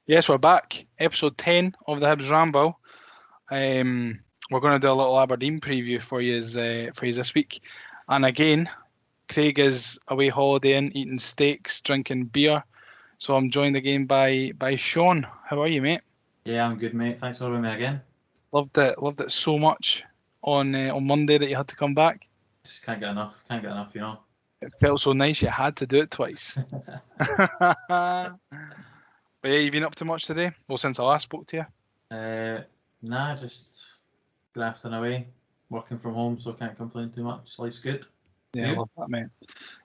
Yes, we're back. Episode 10 of the Hibs Ramble. We're going to do a little Aberdeen preview for you this week. And again, Craig is away holidaying, eating steaks, drinking beer. So I'm joined again by Shaun. How are you, mate? Yeah, I'm good, mate. Thanks for having me again. Loved it so much on Monday that you had to come back. Just can't get enough. You know. It felt so nice you had to do it twice. But yeah, you been up to much today? Well, since I last spoke to you? Nah, just grafting away, working from home, so can't complain too much. Life's good. Yeah, I love that, mate.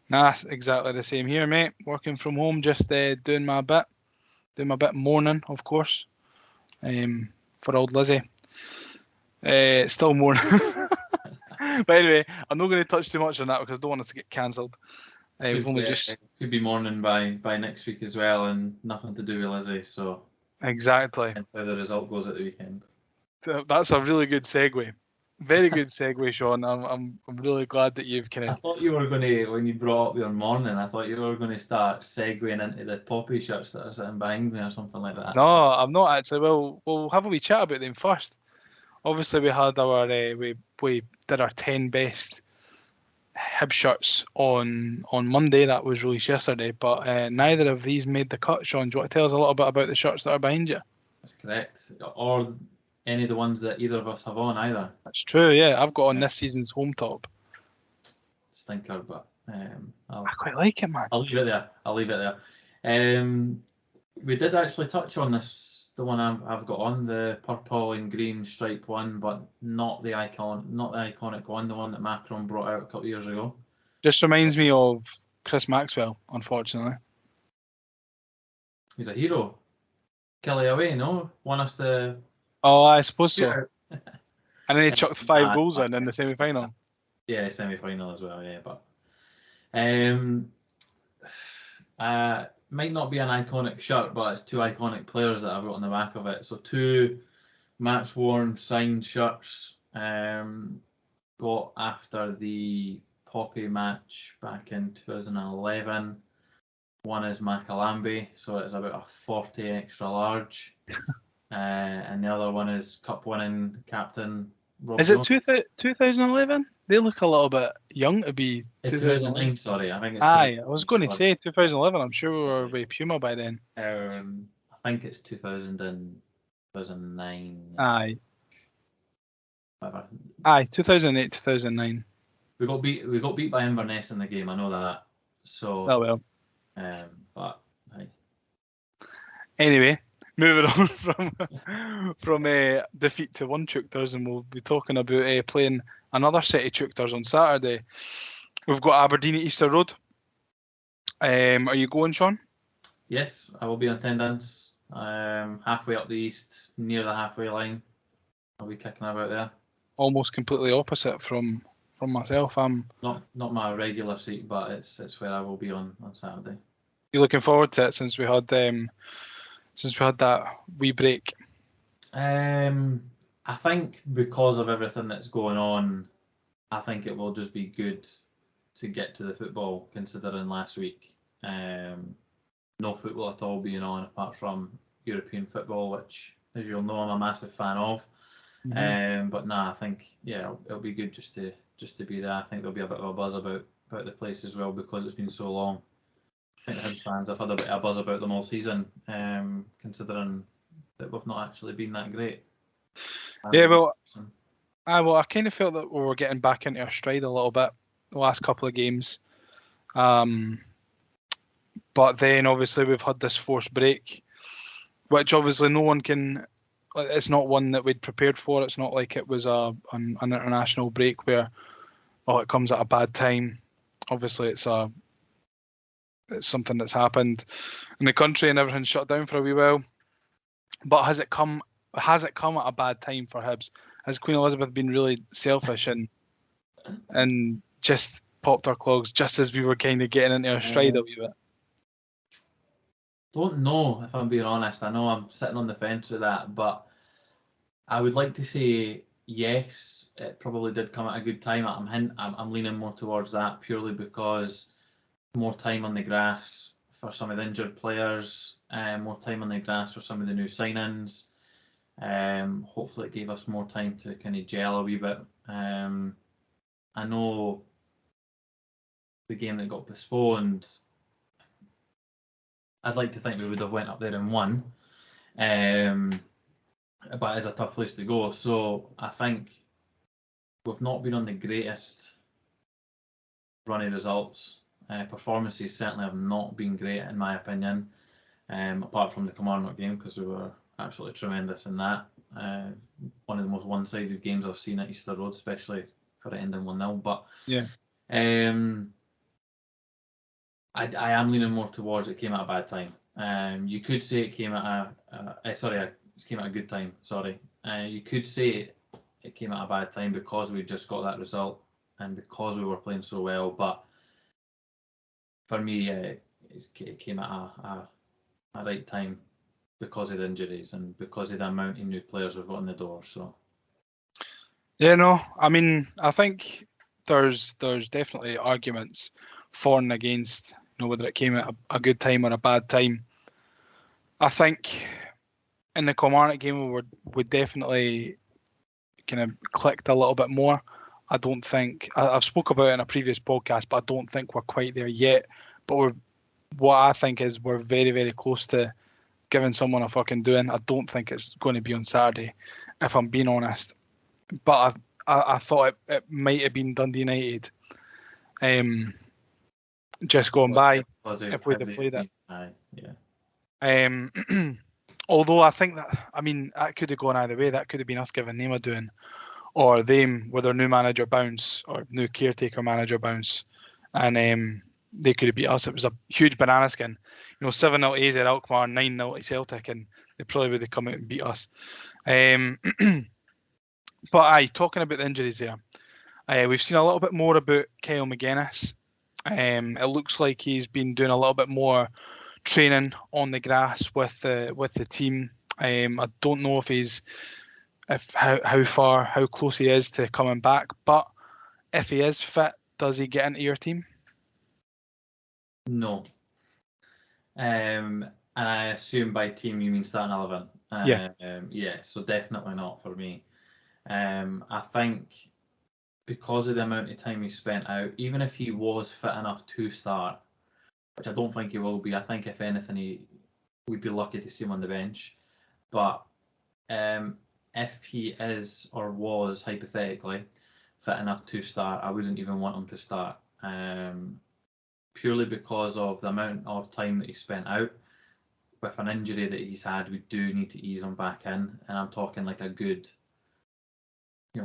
Nah, exactly the same here, mate. Working from home, just doing my bit mourning, of course, for old Lizzie. Still mourning. But anyway, I'm not going to touch too much on that because I don't want us to get cancelled. Could be morning by next week as well, and nothing to do with Lizzie. So exactly. That's how the result goes at the weekend. That's a really good segue. Very good segue, Shaun. I'm really glad that you've kind of. I thought you were going to, when you brought up your morning, I thought you were going to start segueing into the poppy shirts that are sitting behind me or something like that. No, I'm not actually. We'll have a wee chat about them first. Obviously, we had our we did our 10 best Hibs shirts on Monday. That was released yesterday, but neither of these made the cut. Shaun, do you want to tell us a little bit about the shirts that are behind you? That's correct. Or any of the ones that either of us have on either. That's true, yeah. I've got on this season's home top. Stinker, but I quite like it, man. I'll leave it there. We did actually touch on this, the one I've got on, the purple and green striped one, but not the iconic one, the one that Macron brought out a couple of years ago. Just reminds me of Chris Maxwell, unfortunately. He's a hero. Kelly away, no? Won us the... Oh, I suppose so. And then he chucked 5 goals in the semi-final. Yeah, semi-final as well, yeah. But might not be an iconic shirt, but it's 2 iconic players that I've got on the back of it. So 2 match-worn signed shirts got after the Poppy match back in 2011. One is Macalambi, so it's about a 40 extra large. And the other one is cup winning captain Rob Is it 2011? They look a little bit young to be. 2009, sorry. I think it's. Aye, I was going to say 2011. I'm sure we were with Puma by then. I think it's 2009. Aye. Aye, 2008, 2009. We got beat by Inverness in the game. I know that. So. Oh well. But. Aye. Anyway, moving on from defeat to 1 Chukters, and we'll be talking about playing another set of Chukters on Saturday. We've got Aberdeen at Easter Road. Are you going, Shaun? Yes, I will be in attendance. Halfway up the east, near the halfway line. I'll be kicking about there. Almost completely opposite from myself. I'm not my regular seat, but it's where I will be on Saturday. You looking forward to it since we had that wee break? I think because of everything that's going on, I think it will just be good to get to the football, considering last week no football at all being on apart from European football, which, as you'll know, I'm a massive fan of. Mm-hmm. But I think it'll be good just to be there. I think there'll be a bit of a buzz about the place as well because it's been so long. I think the Hibs fans have had a bit of a buzz about them all season, considering that we've not actually been that great. Yeah, I kind of felt that we were getting back into our stride a little bit the last couple of games. But then obviously we've had this forced break, which obviously no one can. It's not one that we'd prepared for. It's not like it was an international break where it comes at a bad time. Obviously, it's something that's happened in the country and everything's shut down for a wee while. But has it come at a bad time for Hibs? Has Queen Elizabeth been really selfish and just popped our clogs just as we were kind of getting into our stride a wee bit? Don't know, if I'm being honest. I know I'm sitting on the fence with that, but I would like to say yes, it probably did come at a good time. I'm leaning more towards that purely because more time on the grass for some of the injured players, more time on the grass for some of the new signings. Hopefully it gave us more time to kind of gel a wee bit. I know the game that got postponed, I'd like to think we would have went up there and won. But it's a tough place to go. So I think we've not been on the greatest running results. Performances certainly have not been great in my opinion, apart from the Kilmarnock game because we were absolutely tremendous in that. One of the most one-sided games I've seen at Easter Road, especially for it ending 1-0. But yeah, I am leaning more towards it came at a bad time. You could say it came at it came at a good time. Sorry, you could say it came at a bad time because we just got that result and because we were playing so well. But for me, it came at a right time because of the injuries and because of the amount of new players we've got in the door. So yeah, no, I mean, I think there's definitely arguments for and against, whether it came at a good time or a bad time. I think in the Kilmarnock game we definitely kind of clicked a little bit more. I don't think I've spoke about it in a previous podcast, but I don't think we're quite there yet. But what I think is we're very, very close to giving someone a fucking doing. I don't think it's going to be on Saturday, if I'm being honest. But I thought it might have been Dundee United. Just going by if we'd have played it. Yeah. Although I think that could have gone either way. That could have been us giving them a doing, or them with their new manager bounce or new caretaker manager bounce, and they could have beat us. It was a huge banana skin, 7-0 AZ Alkmaar, 9-0 to Celtic, and they probably would have come out and beat us. But talking about the injuries there, we've seen a little bit more about Kyle Magennis. It looks like he's been doing a little bit more training on the grass with the team. I don't know how close he is to coming back, but if he is fit, does he get into your team? No. And I assume by team you mean starting 11. Yeah, so definitely not for me. I think because of the amount of time he spent out, even if he was fit enough to start, which I don't think he will be, I think if anything we'd be lucky to see him on the bench. But if he is or was hypothetically fit enough to start, I wouldn't even want him to start. Purely because of the amount of time that he spent out. With an injury that he's had, we do need to ease him back in, and I'm talking like a good,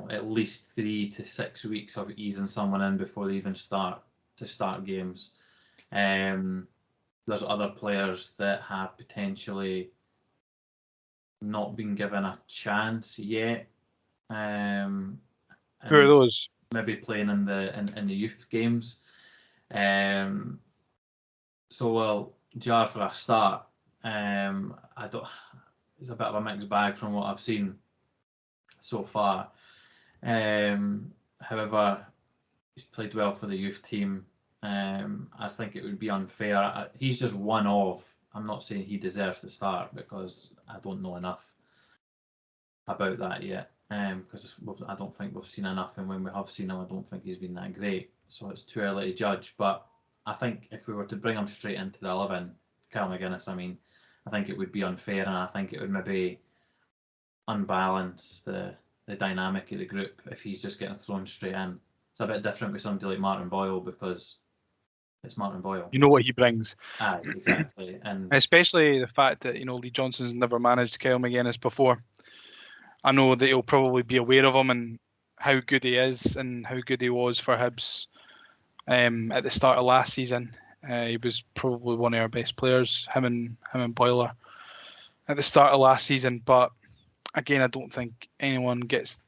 at least 3 to 6 weeks of easing someone in before they even start games. There's other players that have potentially not been given a chance yet. Who are those? Maybe playing in the youth games. So well, Jar for a start. It's a bit of a mixed bag from what I've seen so far. However, he's played well for the youth team. I think it would be unfair. He's just one of. I'm not saying he deserves to start because I don't know enough about that yet. Because I don't think we've seen enough, and when we have seen him, I don't think he's been that great. So it's too early to judge. But I think if we were to bring him straight into the 11, Kyle Magennis, I think it would be unfair, and I think it would maybe unbalance the dynamic of the group if he's just getting thrown straight in. It's a bit different with somebody like Martin Boyle because it's Martin Boyle. You know what he brings. Exactly. And especially the fact that, Lee Johnson's never managed Kyle Magennis before. I know that he'll probably be aware of him and how good he is and how good he was for Hibs at the start of last season. He was probably one of our best players, him and Boiler, at the start of last season. But again, I don't think anyone gets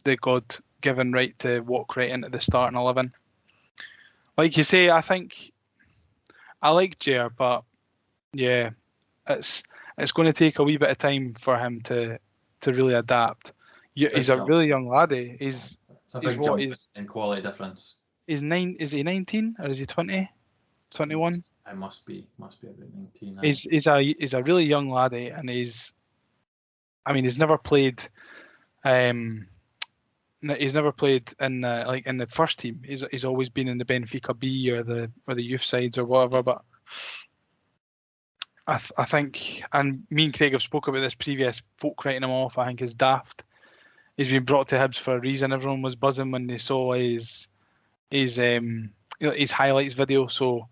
the God-given right to walk right into the starting 11. Like you say, I think I like Jer, but yeah, it's going to take a wee bit of time for him to really adapt. He's a really young laddie. It's a big jump in quality difference. Is he 19 or is he 20? 21? I must be about 19. He's a really young laddie, and he's never played. He's never played in in the first team. He's always been in the Benfica B or the youth sides or whatever. But I think, and me and Craig have spoke about this previous. Folk writing him off, I think, is daft. He's been brought to Hibs for a reason. Everyone was buzzing when they saw his highlights video. So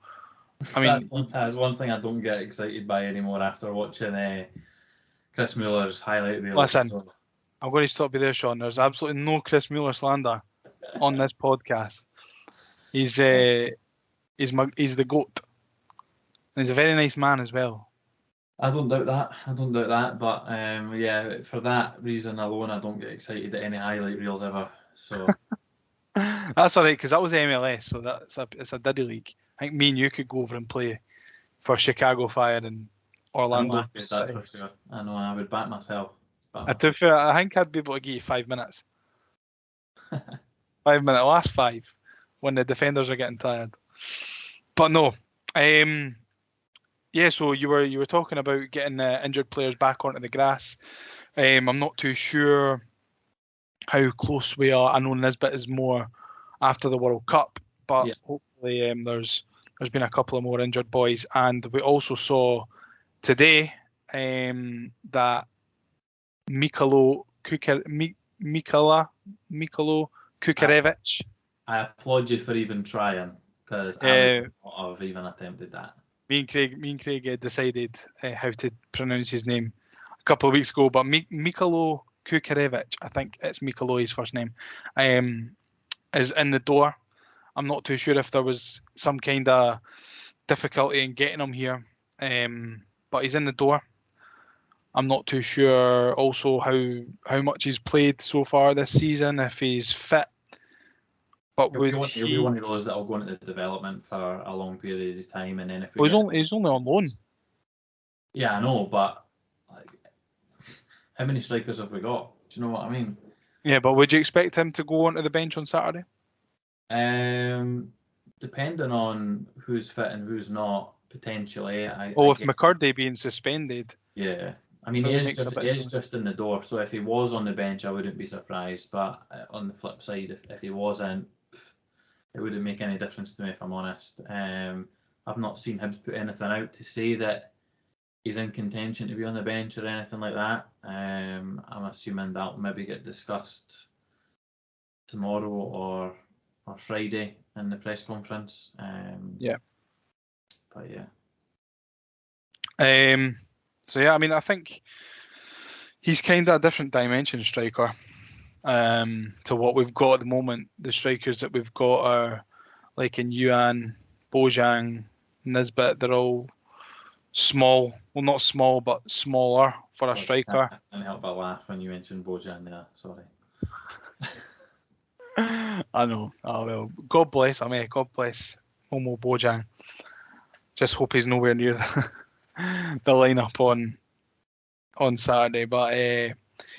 I mean, that's one thing I don't get excited by anymore after watching Chris Muller's highlight reel. Listen, So. I'm going to stop you there, Shaun. There's absolutely no Chris Muller slander on this podcast. He's the GOAT. And he's a very nice man as well. I don't doubt that. But yeah, for that reason alone, I don't get excited at any highlight reels ever. So that's all right, because that was MLS, so it's a diddy league. I think me and you could go over and play for Chicago Fire and Orlando. That's for sure. I know, I would back myself. I think I'd be able to give you 5 minutes. 5 minutes, last 5, when the defenders are getting tired. But no, yeah. So you were talking about getting injured players back onto the grass. I'm not too sure how close we are. I know Nisbet is more after the World Cup, but hopefully there's been a couple of more injured boys, and we also saw today that Mikalo Kukarevich. I applaud you for even trying, because I would not have even attempted that. Me and Craig decided how to pronounce his name a couple of weeks ago, but Mikalo Kukarevich, I think it's Mikalo, his first name, is in the door. I'm not too sure if there was some kind of difficulty in getting him here, but he's in the door. I'm not too sure also how much he's played so far this season, if he's fit. But he'll be one of those that will go into the development for a long period of time, and then if he's only on loan. Yeah, I know, but how many strikers have we got? Do you know what I mean? Yeah, but would you expect him to go onto the bench on Saturday? Depending on who's fit and who's not, potentially. With McCurdy being suspended. Yeah. I mean, he is just in the door, so if he was on the bench, I wouldn't be surprised. But on the flip side, if he wasn't, it wouldn't make any difference to me, if I'm honest. I've not seen Hibs put anything out to say that he's in contention to be on the bench or anything like that. I'm assuming that'll maybe get discussed tomorrow or Friday in the press conference. Yeah. But yeah. So yeah, I mean, I think he's kind of a different dimension striker to what we've got at the moment. The strikers that we've got are like in Yuan, Bojang, Nisbet. They're all small. Well, not small, but smaller for a striker. I can't help but laugh when you mentioned Bojang there. Sorry. I know. Oh well. God bless him. God bless Momo Bojang. Just hope he's nowhere near the lineup on Saturday. But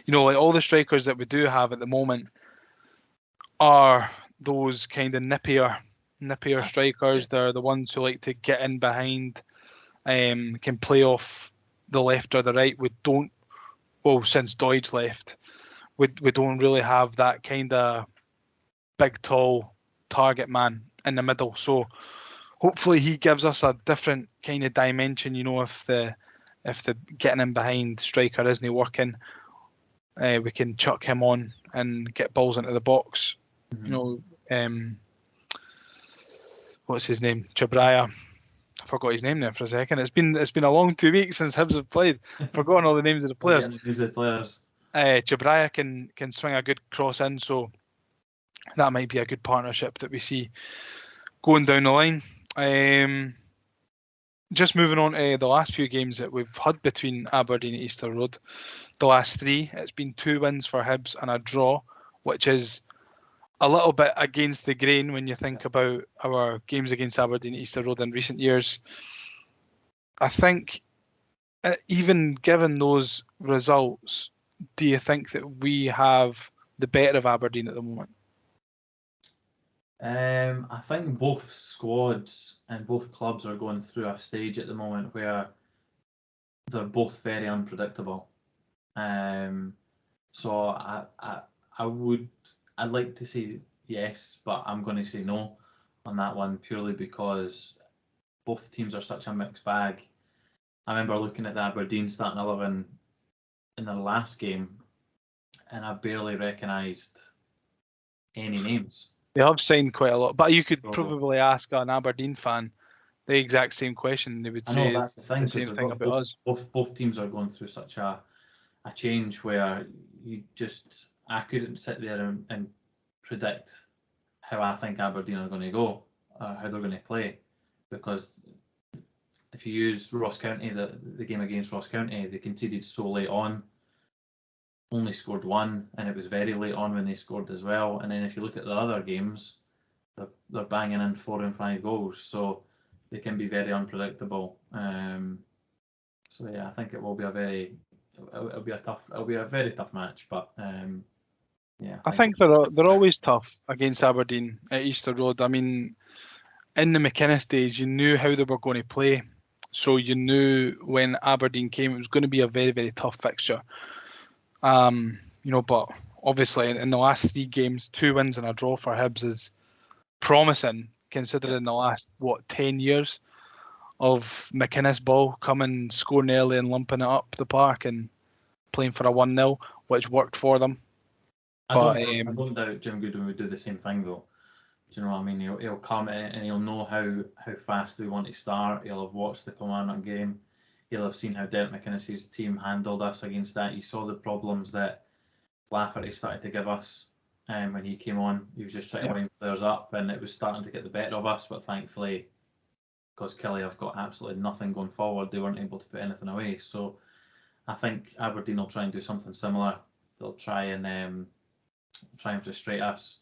like all the strikers that we do have at the moment are those kind of nippier strikers. They're the ones who like to get in behind, can play off the left or the right. We don't. Well, since Deutsch left, we don't really have that kind of big, tall target man in the middle. So hopefully he gives us a different kind of dimension. If the getting in behind striker isn't working, we can chuck him on and get balls into the box. Mm-hmm. What's his name? Chabraya. I forgot his name there for a second. It's been a long 2 weeks since Hibs have played. Forgotten all the names of the players. Chabraya can swing a good cross in, so that might be a good partnership that we see going down the line. Just moving on to the last few games that we've had between Aberdeen and Easter Road. The last 3, it's been 2 wins for Hibs and a draw, which is a little bit against the grain when you think about our games against Aberdeen and Easter Road in recent years. I think even given those results, do you think that we have the better of Aberdeen at the moment? I think both squads and both clubs are going through a stage at the moment where they're both very unpredictable. So I'd like to say yes, but I'm going to say no on that one purely because both teams are such a mixed bag. I remember looking at the Aberdeen starting 11 in their last game, and I barely recognised any names. They have signed quite a lot, but you could So, probably ask an Aberdeen fan the exact same question, and they would I know say that's the thing the because same they've thing got about us. both teams are going through such a change where I couldn't sit there and predict how I think Aberdeen are going to go or how they're going to play, because if you use Ross County, the game against Ross County, they conceded so late on, only scored one, and it was very late on when they scored as well. And then if you look at the other games, they're banging in 4 and 5 goals, so they can be very unpredictable. So yeah, I think it will be it'll be a very tough match, but yeah, I think they're always tough against Aberdeen at Easter Road. I mean, in the McInnes days, you knew how they were going to play, so you knew when Aberdeen came, it was going to be a very, very tough fixture. But obviously in the last 3 games, 2 wins and a draw for Hibs is promising, considering the last 10 years of McInnes ball coming, scoring early and lumping it up the park and playing for a 1-0, which worked for them. I don't doubt Jim Goodwin would do the same thing though. Do you know what I mean? He'll come in and he'll know how fast we want to start. He'll have watched the Kilmarnock game. He'll have seen how Derek McInnes's team handled us against that. You saw the problems that Lafferty started to give us when he came on. He was just trying to wind players up, and it was starting to get the better of us. But thankfully, because Kelly have got absolutely nothing going forward, they weren't able to put anything away. So I think Aberdeen will try and do something similar. They'll try and frustrate us.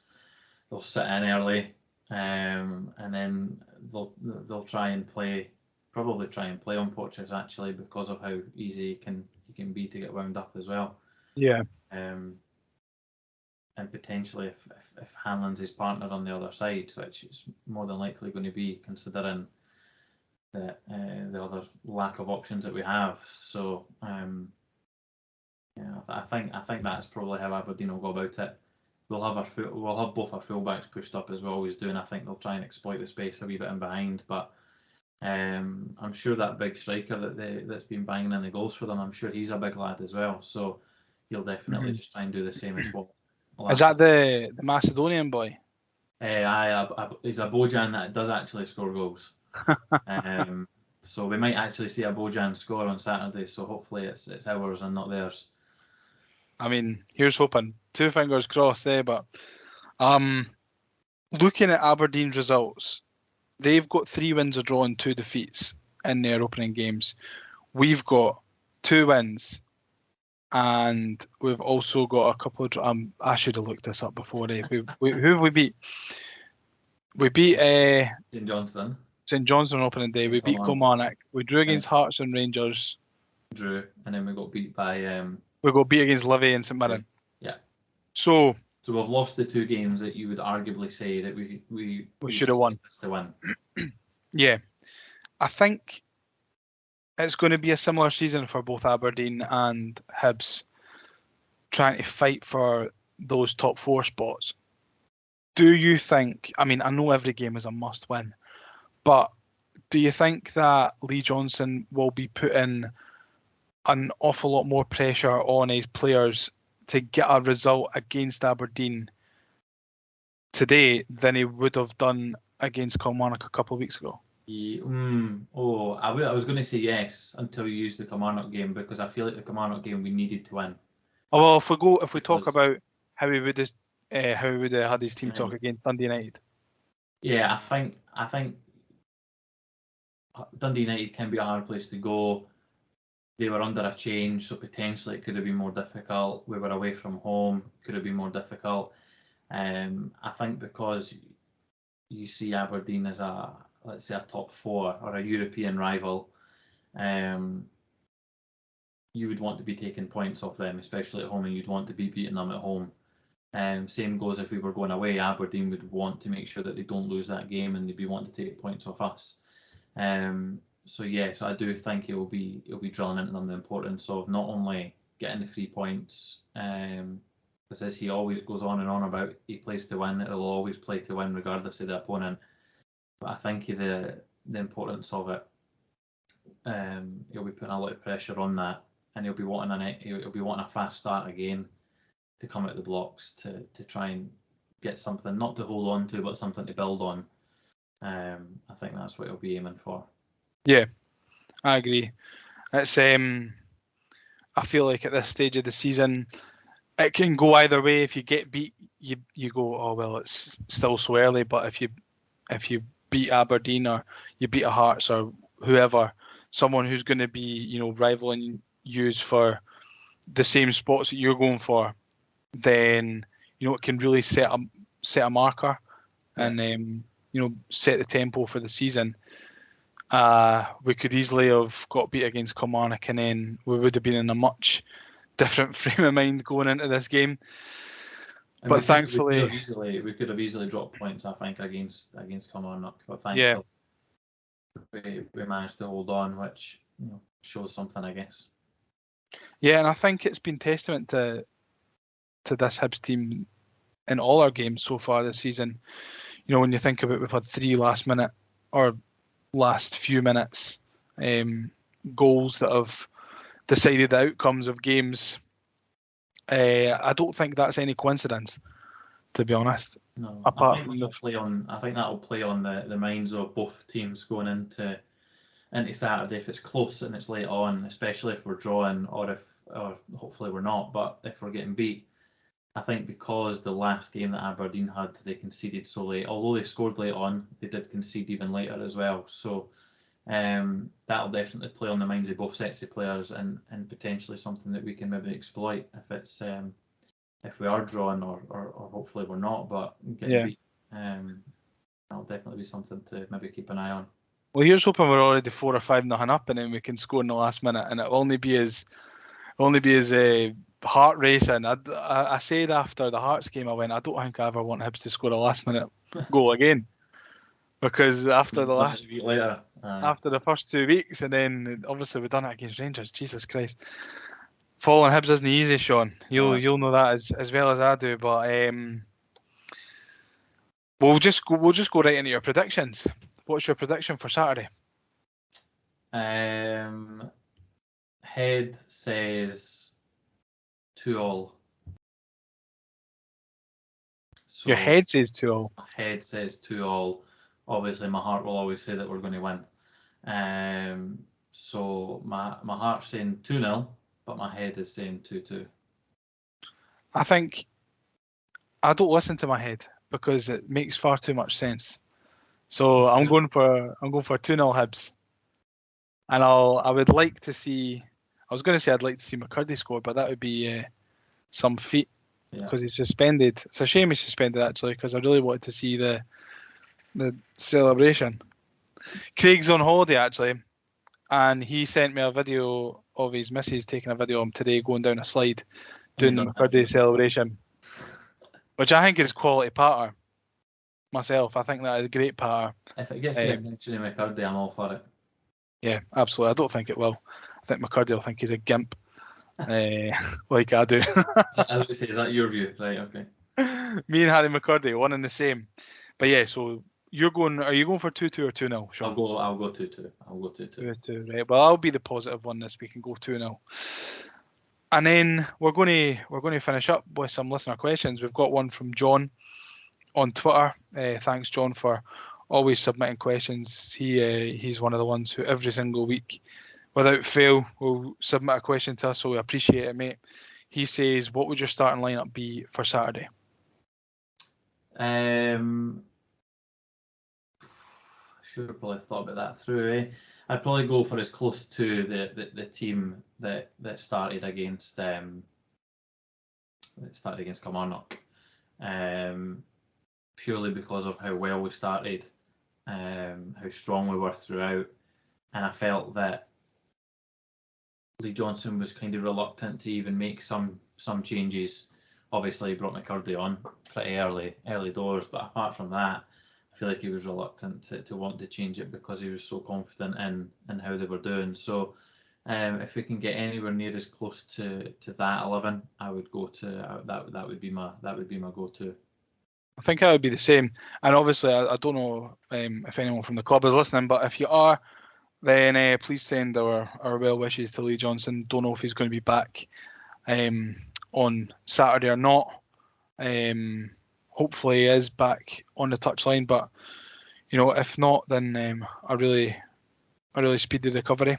They'll sit in early, and then they'll try and play on Portuguese actually, because of how easy he can be to get wound up as well. Yeah. And potentially if Hanlon's his partner on the other side, which is more than likely going to be, considering the other lack of options that we have. So yeah, I think that's probably how Aberdeen will go about it. We'll have both our fullbacks pushed up as we always do, and I think they'll try and exploit the space a wee bit in behind. But I'm sure that big striker that's been banging in the goals for them, I'm sure he's a big lad as well. So he'll definitely just try and do the same as what. Is that the Macedonian boy? He's a Bojan that does actually score goals. So we might actually see a Bojan score on Saturday. So hopefully it's ours and not theirs. I mean, here's hoping. 2 fingers crossed there, but looking at Aberdeen's results, they've got 3 wins, a draw, and 2 defeats in their opening games. We've got 2 wins, and we've also got a couple of. I should have looked this up before. Who have we beat? We beat St Johnstone. St Johnstone opening day. We beat Kilmarnock. We drew against Hearts and Rangers. Drew, and then we got beat by. We got beat against Livy and St Mirren. Yeah. So we've lost the 2 games that you would arguably say that we should have won. To win. Yeah, I think it's going to be a similar season for both Aberdeen and Hibs, trying to fight for those top 4 spots. Do you think, I mean, I know every game is a must win, but do you think that Lee Johnson will be putting an awful lot more pressure on his players to get a result against Aberdeen today than he would have done against Kilmarnock a couple of weeks ago? I was going to say yes until you used the Kilmarnock game, because I feel like the Kilmarnock game we needed to win. Oh, well, if we talk about how he would have had his team talk against Dundee United. Yeah, I think Dundee United can be a hard place to go. They were under a change, so potentially it could have been more difficult. We were away from home, could have been more difficult. I think because you see Aberdeen as let's say a top 4 or a European rival, you would want to be taking points off them, especially at home, and you'd want to be beating them at home. Same goes if we were going away. Aberdeen would want to make sure that they don't lose that game, and they'd be wanting to take points off us. So yes, I do think it'll be drilling into them the importance of not only getting the 3 points, because as he always goes on and on about, he plays to win. He'll always play to win regardless of the opponent. But I think the importance of it, he'll be putting a lot of pressure on that, and he'll be wanting a fast start again to come out the blocks to try and get something, not to hold on to, but something to build on. I think that's what he'll be aiming for. Yeah, I agree. It's I feel like at this stage of the season, it can go either way. If you get beat, you go, oh well, it's still so early. But if you beat Aberdeen or you beat a Hearts or whoever, someone who's going to be rivaling you for the same spots that you're going for, then it can really set a marker and set the tempo for the season. We could easily have got beat against Kilmarnock, and then we would have been in a much different frame of mind going into this game. And but thankfully, we could have easily dropped points, I think, against Kilmarnock. But thankfully, we managed to hold on, which shows something, I guess. Yeah, and I think it's been testament to this Hibs team in all our games so far this season. When you think about, we've had 3 last few minutes goals that have decided the outcomes of games. I don't think that's any coincidence, to be honest. No, I think that'll play on the minds of both teams going into Saturday. If it's close and it's late on, especially if we're drawing, or hopefully we're not, but if we're getting beat, I think because the last game that Aberdeen had, they conceded so late. Although they scored late on, they did concede even later as well. So that'll definitely play on the minds of both sets of players, and potentially something that we can maybe exploit if we are drawing, or hopefully we're not, but getting beat. That'll definitely be something to maybe keep an eye on. Well, here's hoping we're already 4 or 5-0 up, and then we can score in the last minute, and it'll only be as heart racing. I said after the Hearts game, I went, I don't think I ever want Hibs to score a last minute goal again, because after the first 2 weeks, and then obviously we've done it against Rangers. Jesus Christ, following Hibs isn't easy, Shaun. You'll know that as well as I do. But we'll just go right into your predictions. What's your prediction for Saturday? Head says 2-2. So your head says 2-2. My head says 2-2. Obviously, my heart will always say that we're going to win. So my heart's saying 2-0, but my head is saying 2-2. I think I don't listen to my head because it makes far too much sense. So I'm going for 2-0 Hibs. And I would like to see. I was going to say I'd like to see McCurdy score, but that would be some feat because he's suspended. It's a shame he's suspended actually, because I really wanted to see the celebration. Craig's on holiday actually, and he sent me a video of his missus taking a video of him today going down a slide doing the McCurdy celebration, which I think is quality patter. Myself, I think that is a great patter. If it gets the attention of McCurdy, I'm all for it. Yeah, absolutely. I don't think it will. I think McCurdy will think he's a gimp, like I do. As we say, is that your view? Right, okay. Me and Harry McCurdy, one and the same. But yeah, so are you going for 2-2 or 2-0, Shaun? I'll go 2-2. I'll go 2-2. 2-2, right. Well, I'll be the positive one this week and go 2-0. And then we're going to finish up with some listener questions. We've got one from John on Twitter. Thanks, John, for always submitting questions. He's one of the ones who every single week, without fail, will submit a question to us, so we appreciate it, mate. He says, what would your starting lineup be for Saturday? I should have probably thought about that through. I'd probably go for as close to the team that started against Kilmarnock, purely because of how well we started, how strong we were throughout, and I felt that Lee Johnson was kind of reluctant to even make some changes. obviously he brought McCurdy on pretty early doors, but apart from that, I feel like he was reluctant to want to change it because he was so confident in how they were doing. So if we can get anywhere near as close to that 11, I would go to that would be my go-to. I think I would be the same. And obviously, I don't know if anyone from the club is listening, but if you are, then please send our well wishes to Lee Johnson. Don't know if he's going to be back on Saturday or not. Hopefully he is back on the touchline, but if not, then a really speedy recovery.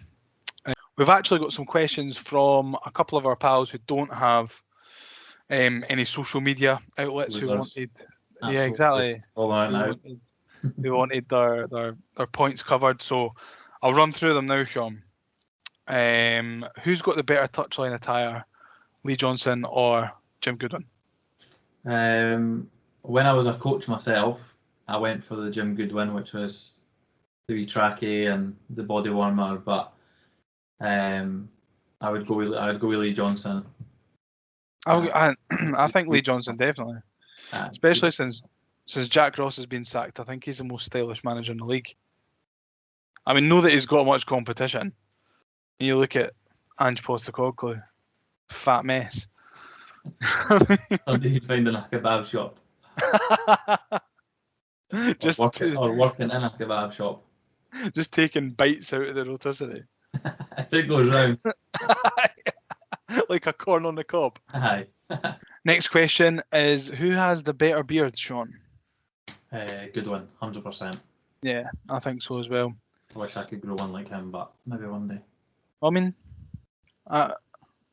We've actually got some questions from a couple of our pals who don't have any social media outlets who wanted. Yeah, exactly. They wanted their points covered, so I'll run through them now, Shaun. Who's got the better touchline attire, Lee Johnson or Jim Goodwin? When I was a coach myself, I went for the Jim Goodwin, which was the wee trackie and the body warmer, but I would go with Lee Johnson. I think Lee Johnson definitely, especially since Jack Ross has been sacked. I think he's the most stylish manager in the league. I mean, know that he's got much competition. You look at Ange Postecoglou, fat mess. Somebody you'd find in a kebab shop. Or working in a kebab shop. Just taking bites out of the rotisserie. It goes round. Like a corn on the cob. Aye. Next question is, who has the better beard, Shaun? Goodwin, 100%. Yeah, I think so as well. I wish I could grow one like him, but maybe one day. I mean,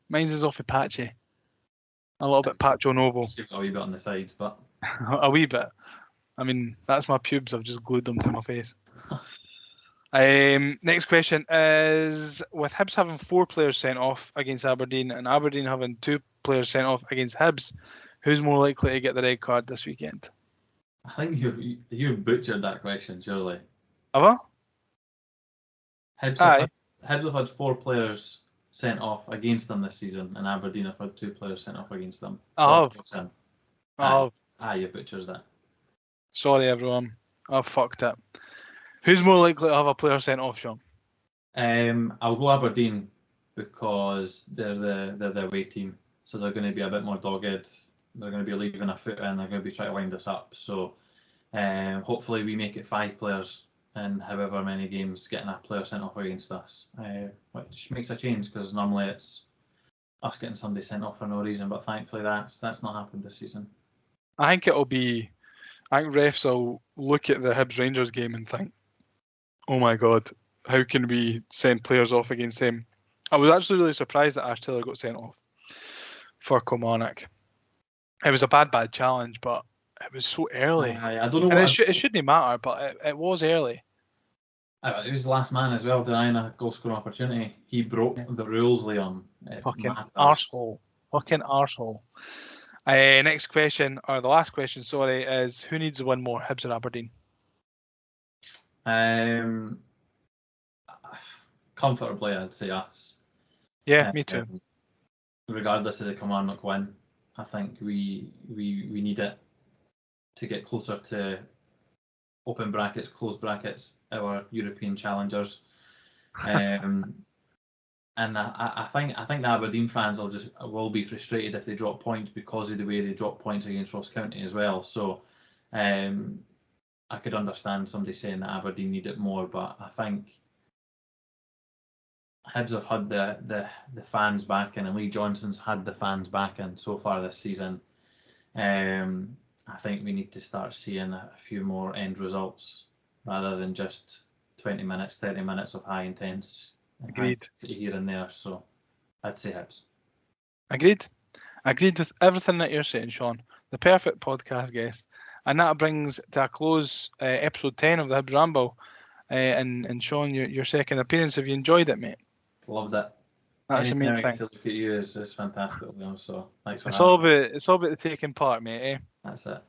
mine's is awfully patchy. A little bit Pacho Novo. A wee bit on the sides, but... A wee bit. I mean, that's my pubes. I've just glued them to my face. Next question is, with Hibs having 4 players sent off against Aberdeen and Aberdeen having 2 players sent off against Hibs, who's more likely to get the red card this weekend? I think you've butchered that question, surely. Have I? Hibs have had 4 players sent off against them this season, and Aberdeen have had 2 players sent off against them. I have. You butchers that. Sorry, everyone. I fucked it. Who's more likely to have a player sent off, Shaun? I'll go Aberdeen because they're the away team, so they're going to be a bit more dogged. They're going to be leaving a foot in. They're going to be trying to wind us up. So hopefully we make it 5 players in however many games getting a player sent off against us, which makes a change because normally it's us getting somebody sent off for no reason. But thankfully that's not happened this season. I think refs will look at the Hibs Rangers game and think, oh my God, how can we send players off against him? I was actually really surprised that Ash Taylor got sent off for Kilmarnock. It was a bad challenge, but it was so early. I don't know. It shouldn't matter, but it was early. It was the last man as well, denying a goal scoring opportunity. He broke the rules, Leon. Fucking arsehole. Fucking arsehole. Next question, or the last question, sorry, is who needs to win more, Hibs or Aberdeen? Comfortably, I'd say us. Yeah, me too. Regardless of the Kilmarnock win, I think we need it to get closer to open brackets, close brackets, our European challengers. And I think the Aberdeen fans will be frustrated if they drop points because of the way they drop points against Ross County as well. So I could understand somebody saying that Aberdeen need it more, but I think Hibs have had the fans backing, and Lee Johnson's had the fans backing so far this season. I think we need to start seeing a few more end results rather than just 20 minutes, 30 minutes of high intense. Agreed. Here and there, so I'd say Hibs. Agreed with everything that you're saying, Shaun. The perfect podcast guest, and that brings to a close episode 10 of the Hibs Ramble. And Shaun, your second appearance. Have you enjoyed it, mate? Loved it. That's the main thing. To look at you is fantastic, Liam. So thanks for it's all about the taking part, mate. Eh? That's it.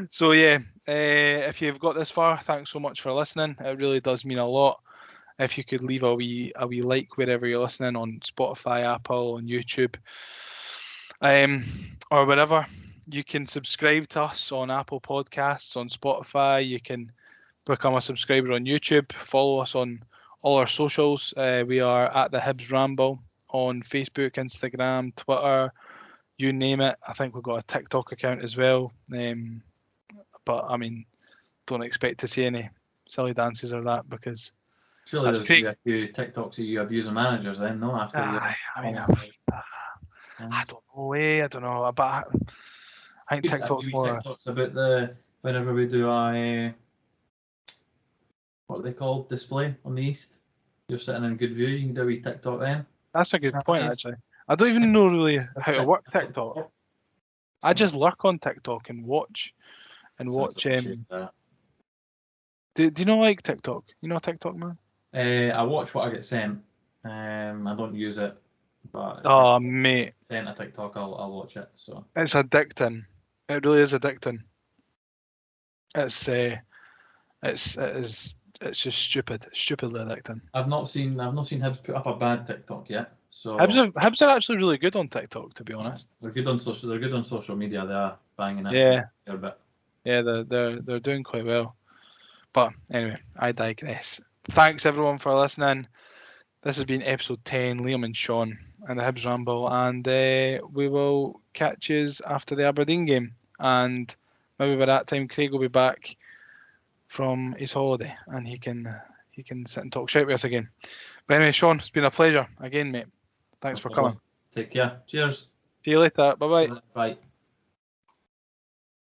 So yeah, if you've got this far, thanks so much for listening. It really does mean a lot. If you could leave a wee like wherever you're listening, on Spotify, Apple, on YouTube, or wherever. You can subscribe to us on Apple Podcasts, on Spotify. You can become a subscriber on YouTube. Follow us on all our socials. We are at the Hibs Ramble on Facebook, Instagram, Twitter, you name it. I think we've got a TikTok account as well. But I mean, don't expect to see any silly dances or that because Surely there's going to be a few TikToks of you abusing managers then, no? After you. I don't know. I don't know. But I think TikTok's more. TikToks about whenever we do a what are they called, display on the east. You're sitting in good view. You can do a wee TikTok then. That's a good point, actually. I don't even know really how to work TikTok. I just lurk on TikTok and watch. Do you know like TikTok? You know TikTok, man? I watch what I get sent. I don't use it, but mate, sent a TikTok, I'll watch it. So it's addicting. It really is addicting. It's just stupidly addicting. I've not seen Hibs put up a bad TikTok yet. So Hibs are actually really good on TikTok, to be honest. They're good on social media. They are banging it. Yeah. A bit. Yeah, they're doing quite well. But anyway, I digress. Thanks everyone for listening. This has been episode 10, Liam and Shaun and the Hibs Ramble, and we will catch you after the Aberdeen game. And maybe by that time, Craig will be back from his holiday, and he can sit and talk shit with us again. But anyway, Shaun, it's been a pleasure again, mate. Thanks for coming. Take care. Cheers. See you later. Bye-bye. Bye.